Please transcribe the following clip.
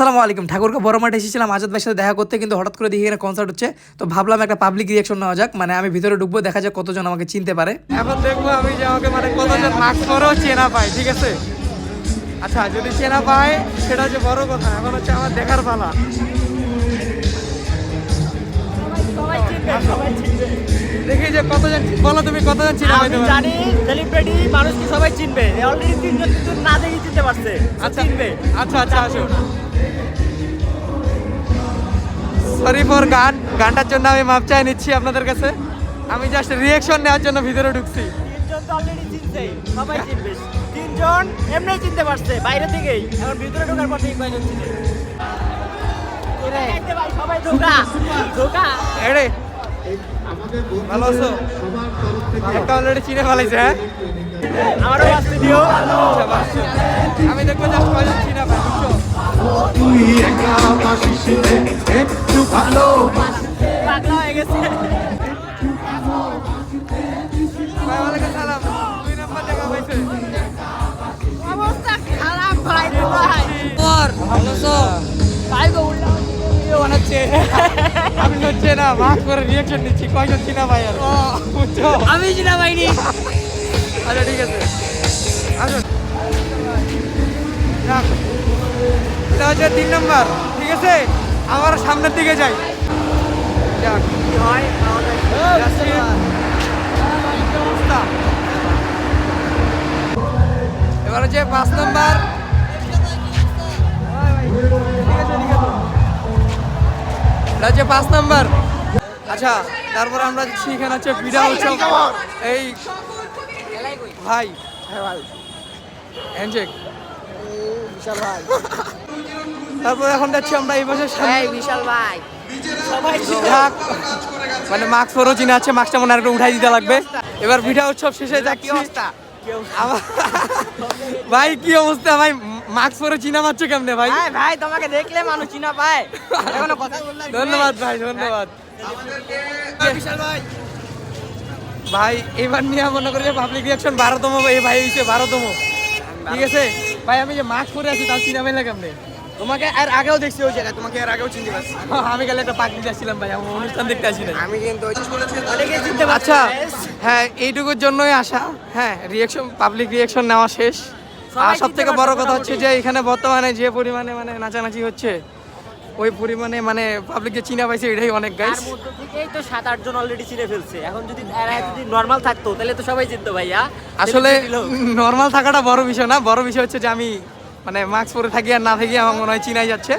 আসসালামু আলাইকুম। ঠাকুরকে বড় মাঠে এসেছিলাম আজাদ ভাইয়ের সাথে দেখা করতে, কিন্তু হঠাৎ করে দেখি এখানে কনসার্ট হচ্ছে। তো ভাবলাম একটা পাবলিক রিয়াকশন নেওয়া যাক, মানে আমি ভিতরে ঢুকবো, দেখা যাক কতজন আমাকে চিনতে পারে। এখন দেখবো আমি যে আমাকে মানে কতজন মাস্ক পরেও চেনা পায়, ঠিক আছে? আচ্ছা, যদি চেনা পায় সেটা হচ্ছে বড় কথা, এখন হচ্ছে আমার দেখার পালা। দেখি যে কতজন, বলো তুমি কতজন চিনা আমি জানি সেলিব্রিটি মানুষ কি সবাই চিনবে। অলরেডি তিনজন কিন্তু না দেখে চিনতে পারছে। আচ্ছা চিনবে। আচ্ছা আচ্ছা আসো। সরি ফর গানটার জন্য আমি মাপ চাই নিচ্ছি আপনাদের কাছে। আমি জাস্ট রিয়াকশন নেওয়ার জন্য ভিতরে ঢুকছি। তিনজন তো অলরেডি চিনছে, সবাই চিনবে। তিনজন এমনি চিনতে পারছে বাইরে থেকেই, এখন ভিতরে ঢোকার পর থেকে কয়জন চিনে? দেখতে ভাই সবাই ধোকা ধোকা। এড়ে ভালো আছো? একটা অলরেডি চিনে ফেলাইছে। হ্যাঁ, আমারও আসতে দিও। আচ্ছা, বাস। আমি দেখবো জাস্ট কয়জন চিনা পাই, বুঝছো? পাগলা হয়ে গেছে। ভাই, ওয়ালাইকুম সালাম। 2 নাম্বার দেখা পাইছে। অবস্থা খারাপ ভাই রে ভাই। ভালো আছো? ভাই গো উল্টা ভিডিও বানাচ্ছে। আমি হচ্ছে না মাস্ক করে রিয়াকশন নিচ্ছি, কয়জন চিনা ভাই আর বুঝছো? আমি চিনা পাইনি। আচ্ছা ঠিক আছে, আসুন। যাক, এটা হচ্ছে 3 নাম্বার, ঠিক আছে? আবার সামনের দিকে যাই। যাক, কি হয় আমাদের যাচ্ছি। কি অবস্থা? এবার হচ্ছে 5 নাম্বার। এটা হচ্ছে 5 নাম্বার। আচ্ছা, তারপর আমরা যাচ্ছি, এখানে হচ্ছে বিড়া উৎসব। এই ভাই, হ্যাঁ ভাই, হ্যান্ডশেক। বিশাল ভাই। তারপর এখন যাচ্ছি আমরা এই পাশে এই বিশাল ভাই সবাই যাক, মানে মাস্ক পরেও চিনা আছে, মাস্কটা মনে হয় একটু উঠাই দিতে লাগবে। এবার পিঠা উৎসব শেষে যাচ্ছি। আমার- ভাই কি অবস্থা ভাই, মাস্ক পরে চিনা পাচ্ছ কেমনে ভাই? ভাই তোমাকে দেখলে মানুষ চিনা পায়। এখনো কথা বললাম। ধন্যবাদ ভাই, ধন্যবাদ ভাই। এবার নিয়ে মনে করি যে পাবলিক রিয়াকশন 12তম, এই ভাই হইছে 12তম, ঠিক আছে ভাই? আমি যে মাস্ক পরে আছি তার চিনা পাইলা কেমনে? তোমাকে আর আগেও দেখছি ওই জায়গায়, তোমাকে আর আগেও চিনতে পারছি। আমি গেলে একটা পাক দিতে আসছিলাম ভাই, আমার অনুষ্ঠান দেখতে আসি না। আমি কিন্তু অনেকে চিনতে পারছি। আচ্ছা, হ্যাঁ, এইটুকুর জন্যই আসা। হ্যাঁ, রিয়াকশন, পাবলিক রিয়াকশন নেওয়া শেষ। আর সব থেকে বড় কথা হচ্ছে যে এখানে বর্তমানে যে পরিমাণে মানে নাচানাচি হচ্ছে, ওই পরিমাণে মানে পাবলিককে চিনা পাইছে, এটাই অনেক গাইস। তার মধ্যে থেকেই তো 7-8 জন অলরেডি চিনে ফেলছে। এখন যদি এরা যদি নরমাল থাকতো তাহলে তো সবাই চিনতো ভাইয়া। আসলে নর্মাল থাকাটা বড় বিষয় না, বড় বিষয় হচ্ছে যে আমি মানে মাস্ক পরে থাকি আর না থাকি আমার মনে হয় চিনাই যাচ্ছে।